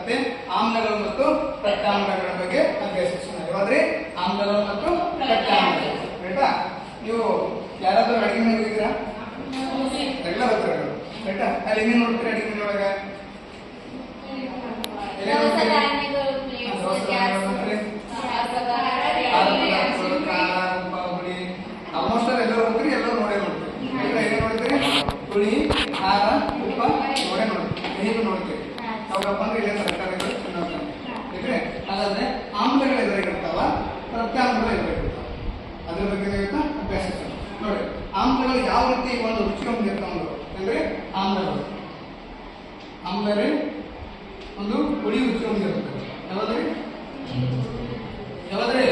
ಮತ್ತೆ ಆಮ್ಲಗಳು ಮತ್ತು ಪ್ರತ್ಯಾಮ್ಲಗಳ ಬಗ್ಗೆ ಅಭ್ಯಸಿಸೋಣ. ಯಾವ್ದ್ರಿ? ಆಮ್ಲಗಳು ಮತ್ತು ಪ್ರತ್ಯಾಮ್ಲಗಳು. ಆಯ್ತಾ? ನೀವು ಯಾರಾದ್ರೂ ಅಡಿಗೆ ಮನೆ ಹೋಗಿದ್ದೀರಾ? ಎಲ್ಲ ಬರ್ತಾರೆ ಆಯ್ತಾ? ಅಲ್ಲಿ ಏನೇನು ನೋಡ್ತೀರಾ ಅಡಿಗೆ ಮನೆ ಒಳಗ? ಆಲ್ಮೋಸ್ಟ್ ಎಲ್ಲರೂ ಹೋಗ್ತೀರಿ, ಎಲ್ಲರೂ ನೋಡೇ ನೋಡ್ತೀರಿ. ಏನೇನು ನೋಡ್ತೀರಿ? ಹುಳಿ, ಖಾರ, ಉಪ್ಪ ನೋಡೇ ನೋಡ್ತೀವಿ, ಸಿಹಿನೂ ನೋಡ್ತೀವಿ. ಅವರಪ್ಪ ಅಂದ್ರೆ ಇಲ್ಲೇ ತರಕಾರಿಗಳು ತಿನ್ನೋಕೆ. ಹಾಗಾದ್ರೆ ಆಮ್ಲಗಳು ಎದುರಾಗಿರ್ತಾವ, ಪ್ರತ್ಯಾಮ್ಲಗಳು ಎದುರಾಗಿರ್ತಾವ. ಅದ್ರ ಬಗ್ಗೆ ಇವತ್ತು ಅಭ್ಯಾಸ ನೋಡಿ. ಆಮ್ಲಗಳು ಯಾವ ರೀತಿ ಒಂದು ರುಚಿ ಹೊಂದಿರ್ತಾವ ಅಂದ್ರೆ ಆಮ್ಲಗಳು ಒಂದು ಹುಳಿ ರುಚಿ ಹೊಂದಿರ್ತದೆ. ಯಾವ್ದ್ರಿ?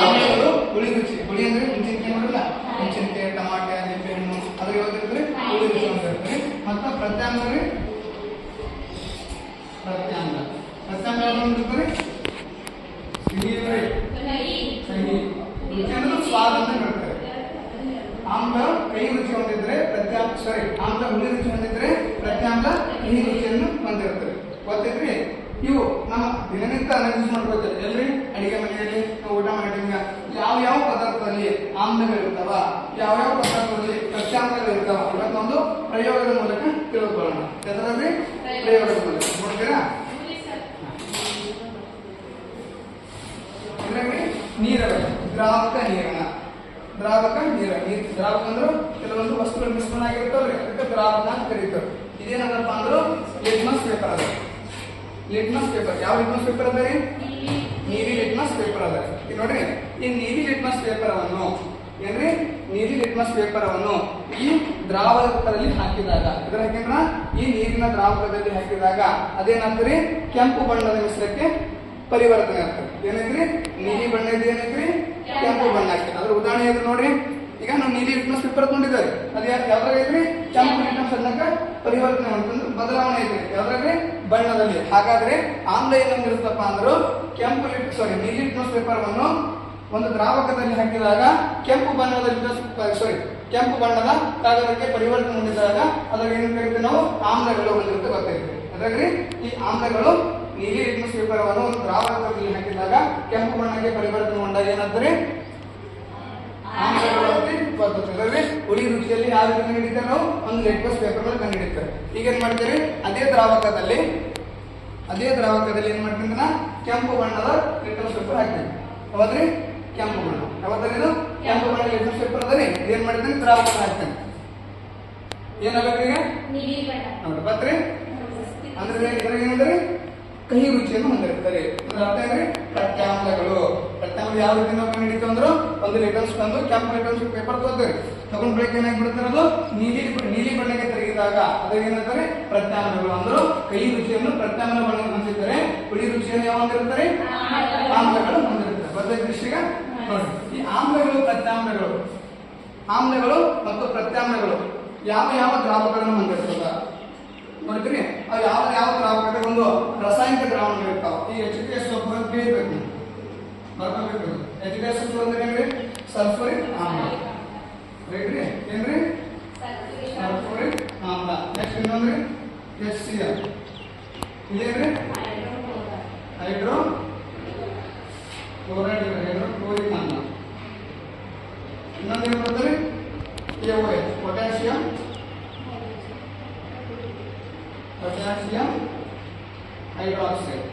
ಆಮ್ಲಗಳು ಹುಳಿ ರುಚಿ. ಹುಳಿ ಅಂದ್ರೆ ಮೆಣಸಿನಕಾಯಿ ನೋಡಿಲ್ಲ, ಮೆಣಸಿನಕಾಯಿ, ಟಮಾಟೆ, ನಿಂಬೆಹಣ್ಣು, ಅದ್ರ ಯಾವ್ದಿರ್ತದೆ? ಹುಳಿ ರುಚಿ ಹೊಂದಿರ್ತದೆ. ಮತ್ತು ಪ್ರತ್ಯಾಮ್ಲ ಹೊಂದಿರ್ತಾರೆ ಸಿಹಿ ರುಚಿ ಅನ್ನೋದು ಸ್ವಾದ ಅಂತ ಹೇಳ್ತಾರೆ. ಆಮ್ಲ ಕಹಿ ರುಚಿ ಹೊಂದಿದ್ರೆ ಆಮ್ಲ ಹುಳಿ ರುಚಿ ಹೊಂದಿದ್ರೆ ಪ್ರತ್ಯಾಮ್ಲ ಕಹಿ ರುಚಿಯನ್ನು ಹೊಂದಿರುತ್ತದೆ. ಗೊತ್ತೈತ್ರಿ? ಇವು ನಮ್ಮ ದಿನನಿತ್ಯ ಅನಲೈಸ್ ಮಾಡ್ಕೊಳ್ತೇವೆ. ಎಲ್ರಿ ಅಡಿಗೆ ಮನೆಯಲ್ಲಿ ಊಟ ಮಾಡಿದಾಗ ಯಾವ ಪದಾರ್ಥದಲ್ಲಿ ಆಮ್ಲಗಳಿರ್ತಾವ, ಯಾವ ಪದಾರ್ಥದಲ್ಲಿ ಪ್ರತ್ಯಾಮ್ಲಗಳು ಇರ್ತಾವ, ಇವತ್ತೊಂದು ಪ್ರಯೋಗದ ಮೂಲಕ ತಿಳ್ಕೊಳ್ಳೋಣ. ಅದರಲ್ಲಿ ಪ್ರಯೋಗದ ಮೂಲಕ ನೋಡ್ತೀರಾ? ಇದರಲ್ಲಿ ನೀರವೆ ದ್ರಾವಕ ಅಂದ್ರೆ ಕೆಲವೊಂದು ವಸ್ತುಗಳು ಮಿಶ್ರಣ ಆಗಿರ್ತಾವ್ರಿ, ಅದಕ್ಕೆ ದ್ರಾವಕ ಅಂತ ಕರೀತಾರೆ. ಇದೇನಪ್ಪ ಅಂದ್ರೆ ಲಿಟ್ಮಸ್ ಪೇಪರ್ ಅದ. ಲಿಟ್ಮಸ್ ಪೇಪರ್ ಯಾವ ಲಿಟ್ಮಸ್ ಪೇಪರ್ ಅದ ರೀ? ನೀಲಿ ಲಿಟ್ಮಸ್ ಪೇಪರ್ ಅದ. ಈಗ ನೋಡ್ರಿ, ಈ ನೀಲಿ ಲಿಟ್ಮಸ್ ಪೇಪರ್ ಅನ್ನು ಈ ದ್ರಾವಕದಲ್ಲಿ ಹಾಕಿದಾಗ, ಇದರ ಹಾಕಿದ್ರ ಈ ನೀರಿನ ದ್ರಾವಕದಲ್ಲಿ ಹಾಕಿದಾಗ ಅದೇನಾಗ್ತದೆ? ಕೆಂಪು ಬಣ್ಣದ ಮಿಶ್ರಕ್ಕೆ ಪರಿವರ್ತನೆ ಆಗ್ತದೆ. ಏನೈತ್ರಿ? ನೀಲಿ ಬಣ್ಣ ಇದೆ, ಏನೈತ್ರಿ? ಕೆಂಪು ಬಣ್ಣ ಆಗ್ತದೆ. ಅದ್ರ ಉದಾಹರಣೆ ಇದೆ ನೋಡ್ರಿ. ಈಗ ನಾವು ನೀಲಿ ಲಿಟ್ಮಸ್ ಪೇಪರ್ ತಗೊಂಡಿದ್ದಾರೆ, ಅದು ಯಾವ್ದ್ರಾಗ ಐತ್ರಿ? ಕೆಂಪು ಲಿಟ್ಮಸ್ ಅನ್ನಕ ಪರಿವರ್ತನೆ ಮಾಡ್ಕೊಂಡು ಬದಲಾವಣೆ ಐತ್ರಿ. ಯಾವ್ದ್ರಾಗ್ರಿ? ಬಣ್ಣದಲ್ಲಿ. ಹಾಗಾದ್ರೆ ಆಮ್ಲ ಏನಂದಿರುತ್ತಪ್ಪ ಅಂದ್ರು ನೀಲಿ ಲಿಟ್ಮಸ್ ಪೇಪರ್ ಅನ್ನು ಒಂದು ದ್ರಾವಕದಲ್ಲಿ ಹಾಕಿದಾಗ ಕೆಂಪು ಬಣ್ಣದ ಕಾಗದಕ್ಕೆ ಪರಿವರ್ತನೆ ಹೊಂದಿದಾಗ ಅದ್ರಾಗ ಏನ್ ಕರಿತೀವಿ ನಾವು? ಆಮ್ಲಗಳು ಹೊಂದಿರುತ್ತೆ. ಗೊತ್ತೈತಿ? ಅದ್ರಾಗ್ರಿ ಈ ಆಮ್ಲಗಳು ನೀಲಿ ಲಿಟ್ಮಸ್ ಪೇಪರ್ ಅನ್ನು ಒಂದು ದ್ರಾವಕದಲ್ಲಿ ಹಾಕಿದಾಗ ಕೆಂಪು ಬಣ್ಣಕ್ಕೆ ಪರಿವರ್ತನೆ ಹೊಂದಾಗ ಏನಾಗ್ತದೆ? ಆಮ್ಲಗಳು ಬರ್ತದೆ. ಹುಳಿ ರುಚಿಯಲ್ಲಿ ಯಾವ ರೀತಿ ಕಂಡುಹಿಡಿತಾರೆ? ನಾವು ಒಂದು ಲಿಟ್ಮಸ್ ಪೇಪರ್ ಮೇಲೆ ಕಂಡುಹಿಡಿತಾರೆ. ಈಗ ಏನ್ ಮಾಡ್ತೀವಿ? ಅದೇ ದ್ರಾವಕದಲ್ಲಿ ಏನ್ ಮಾಡ್ತೀನಿ? ಕೆಂಪು ಬಣ್ಣದ ಲಿಟ್ಮಸ್ ಪೇಪರ್ ಹಾಕ್ತೀನಿ. ಹೌದ್ರಿ? ಕೆಂಪು ಬಣ್ಣ ಯಾವತ್ತೇನು? ಕೆಂಪು ಬಣ್ಣ ಲಿಟ್ಮಸ್ ಪೇಪರ್ ಅದರಿ. ಏನ್ ಮಾಡ್ತೀನಿ? ದ್ರಾವಕ ಹಾಕ್ತೇನೆ. ಏನಾಗಬೇಕು ಈಗ? ನೋಡಿ ಬತ್ರಿ. ಅಂದ್ರೆ ಇದ್ರಾಗ ಏನಂದ್ರೆ ಕಹಿ ರುಚಿಯನ್ನು ಹೊಂದಿರ್ತಾರೆ. ಅದ್ರ ಅರ್ಥ ಏನ್ರಿ? ಪ್ರತ್ಯಾಮ್ಲಗಳು ಯಾವ ರೀತಿ ನಾವು ಕಂಡುಹಿಡಿತೀವಿ ಅಂದ್ರೆ ಒಂದು ಲಿಟ್ಮಸ್ ತಂದು ಕೆಂಪು ಲಿಟ್ಮಸ್ ಪೇಪರ್ ತಗೋತೀವಿ. ತಗೊಂಡ್ ಬೆಳಗ್ಗೆ ಏನಾಗ್ಬಿಡ್ತಾರೆ? ಅದು ನೀಲಿ ಬಣ್ಣಕ್ಕೆ ತಿರುಗಿದಾಗ ಅದ್ರ ಏನಂತಾರೆ? ಪ್ರತ್ಯಾಮ್ಲಗಳು. ಅಂದ್ರೆ ಕಹಿ ರುಚಿಯನ್ನು ಪ್ರತ್ಯಾಮ್ಲ ಬಣ್ಣ ಹೊಂದಿರ್ತಾರೆ, ಹುಳಿ ರುಚಿಯನ್ನು ಯಾವ ಹೊಂದಿರ್ತಾರೆ? ಆಮ್ಲಗಳು ಹೊಂದಿರ್ತಾರೆ. ಬರ್ತೈತೆ ದೃಷ್ಟಿಗ ನೋಡಿ. ಈ ಆಮ್ಲಗಳು ಮತ್ತು ಪ್ರತ್ಯಾಮ್ಲಗಳು ಯಾವ ದ್ರಾವಕಗಳನ್ನು ಹೊಂದಿರ್ತದ ನೋಡ್ತೀರಿ? ಅವು ಯಾವ ದ್ರಾವಕ ಒಂದು ರಾಸಾಯನಿಕ ದ್ರಾವಣಗಳು ಇರ್ತಾವ. ಈ H2SO4 ಬರ್ಬೇಕು. H2SO4 ಅಂದ್ರೆ ಏನ್ರಿ? ಸಲ್ಫರಿಕ್ ಆಮ್ಲ. ರೈಟ್ರಿ? ಏನ್ರಿ? ಸಲ್ಫರಿಕ್ ಆಮ್ಲ. ನೆಕ್ಸ್ಟ್ ಇನ್ನೊಂದ್ರಿ HCl. ಇದೇನ್ರಿ? ಹೈಡ್ರೋಕ್ಲೋರಿಕ್ ಆಮ್ಲ. ಇನ್ನೊಂದೇನು ಬರ್ತದೆ? KOH potassium hydroxide.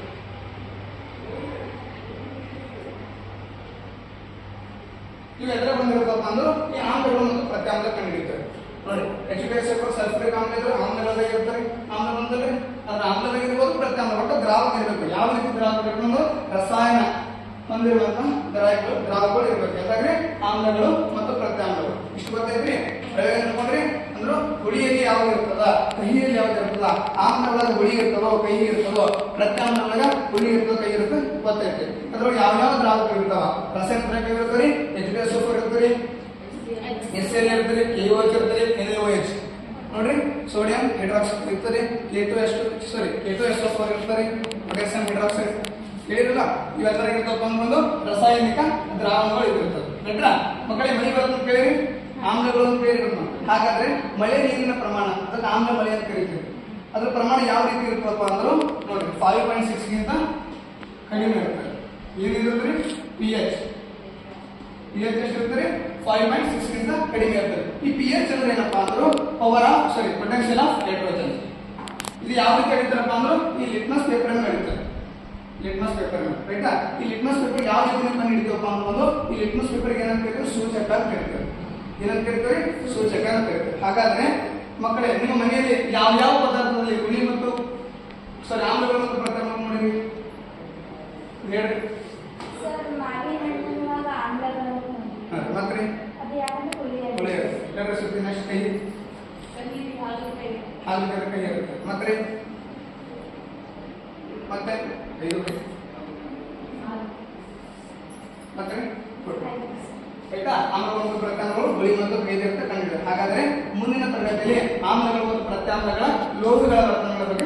ಇವೆಲ್ಲ ಬಂದಿರುತ್ತಪ್ಪ ಅಂದ್ರೆ ಈ ಆಮ್ಲಗಳು ಮತ್ತು ಪ್ರತ್ಯಾಮ್ಲ ಕಂಡುಹಿಡಿತಾರೆ. ನೋಡಿ, H2SO4 ಸಲ್ಫರಿಕ್ ಆಮ್ಲ ಇದ್ರೆ ಆಮ್ಲಗಳಾಗ ಇರ್ತಾರೆ. ಆಮ್ಲ ಬಂದ್ರೆ ಅದ್ರ ಆಮ್ಲವಾಗಿರ್ಬೋದು, ಪ್ರತ್ಯಾಮ್ಲ ಒಟ್ಟು ದ್ರಾವಕ ಇರಬೇಕು. ಯಾವ ರೀತಿ ದ್ರಾವಕ ಇರಬೇಕು? ರಸಾಯನ ಹೊಂದಿರುವಂತಹ ದ್ರಾವಕಗಳು ಇರಬೇಕು. ಯಾಕಂದ್ರೆ ಆಮ್ಲಗಳು ಮತ್ತು ಪ್ರತ್ಯಾಮ್ಲಗಳು ಇಷ್ಟು ಗೊತ್ತೈತ್ರಿ. ಪ್ರಯೋಗ ನೋಡ್ರಿ ಅಂದ್ರೆ ಹುಳಿಯಲ್ಲಿ ಯಾವ್ದು ಇರ್ತದ, ಕಹಿಯಲ್ಲಿ ಯಾವ್ದು ಇರ್ತದ, ಆಮ್ಲ ಒಳಗ ಹುಳಿ ಇರ್ತದೋ ಕಹಿ ಇರ್ತದೋ, ಪ್ರತ್ಯಾಮ್ಲ ಒಳಗ ಹುಳಿ ಇರ್ತದೋ ಕಹಿ ಇರ್ತದೆ ಗೊತ್ತೈತಿ. ಅದ್ರೊಳಗೆ ಯಾವ ದ್ರಾವಕ ಇರ್ತಾವ? ರಾಸಾಯನಿಕ ದ್ರಾವಕ ಇರ್ತದೆ, H2SO4 ಇರ್ತದೆ, HCl ಇರ್ತದೆ, KOH ಇರ್ತದೆ, NaOH. ನೋಡ್ರಿ, ಸೋಡಿಯಂ ಹೈಡ್ರಾಕ್ಸೈಡ್ ಇರ್ತದೆ, K2SO4 ಇರ್ತದೆ, ಪೊಟ್ಯಾಸಿಯಂ ಹೈಡ್ರಾಕ್ಸೈಡ್. ಹೇಳಿರಲ್ಲ, ಇವೆಲ್ಲರ ಇರ್ತಪ್ಪ ಒಂದು ರಾಸಾಯನಿಕ ದ್ರಾವಣಗಳು ಇರ್ತದೆ. ನಡ್ರ ಮಕ್ಕಳೇ, ಮಳೆ ಬರೋದನ್ನು ಕೇಳಿರಿ, ಆಮ್ಲಗಳನ್ನು ಕೇಳಿರೋದು. ಹಾಗಾದ್ರೆ ಮಳೆ ನೀರಿನ ಪ್ರಮಾಣ ಅದಕ್ಕೆ ಆಮ್ಲ ಮಳೆ ಅಂತ ಕರಿತೀವಿ. ಅದ್ರ ಪ್ರಮಾಣ ಯಾವ ರೀತಿ ಇರ್ತದಪ್ಪ ಅಂದ್ರು ನೋಡ್ರಿ. 5.6 ಗಿಂತ ಕಡಿಮೆ ಇರ್ತದೆ. ಏನಿರುತ್ತೆ ಪಿ ಎಚ್ ಎಷ್ಟು ಇರ್ತದೆ 5.6 ಗಿಂತ ಕಡಿಮೆ ಇರ್ತದೆ. ಈ ಪಿ ಎಚ್ ಅಂದ್ರೆ ಏನಪ್ಪಾ ಅಂದ್ರೆ ಪೊಟೆನ್ಷಿಯಲ್ ಆಫ್ ಹೈಡ್ರೋಜನ್. ಇದು ಯಾವ ರೀತಿ ಹೇಳ್ತಾರಪ್ಪ ಅಂದ್ರೆ ಈ ಲಿಟ್ಮಸ್ ಪೇಪರ್ ಅನ್ನು ಹೇಳ್ತಾರೆ. ಲಿಟ್ಮಸ್ ಪೇಪರ್ ರೈಟಾ. ಈ ಲಿಟ್ಮಸ್ ಪೇಪರ್ ಯಾವ ರೀತಿ ಕಂಡು ಹಿಡಿತೀವಪ್ಪ ಅಂದ್ರೆ ಈ ಲಿಟ್ಮಸ್ ಪೇಪರ್ ಏನಂತ ಕರೀತಾರೆ ಸೂಚಕ ಅಂತ ಕರೀತಾರೆ. ಏನಂತ ಕರೀತಾರೆ ಸೂಚಕ ಅಂತ ಕರೀತಾರೆ. ಹಾಗಾದ್ರೆ ಮಕ್ಕಳೇ ನಿಮ್ಮ ಮನೆಯಲ್ಲಿ ಯಾವ ಪದಾರ್ಥದಲ್ಲಿ ಹುಳಿ ಮತ್ತು ಆಮ್ಲಗಳು ಮತ್ತು ಪ್ರಕಾರ ಮಾಡಿರಿ ಹೇಳ್ರಿ. ಮತ್ತೆ ನೆಕ್ಸ್ಟ್ ಕೈ ಹಾಲು ಕೈ ಇರುತ್ತೆ. ಮತ್ತೆ ಮತ್ತೆ ಮತ್ತೆ ಆಯ್ತಾ. ಆಮ್ಲಗಳು ಮತ್ತು ಪ್ರತ್ಯಾಮ್ಲಗಳು ಹುಳಿ ಮತ್ತು ಕೈ ಇರುತ್ತೆ ಕಂಡಿದ್ದಾರೆ. ಹಾಗಾದ್ರೆ ಮುಂದಿನ ತರಗತಿಯಲ್ಲಿ ಆಮ್ಲಗಳು ಮತ್ತು ಪ್ರತ್ಯಾಮ್ಲಗಳ ಲೋಹಗಳ ವರ್ತನೆಗಳ ಬಗ್ಗೆ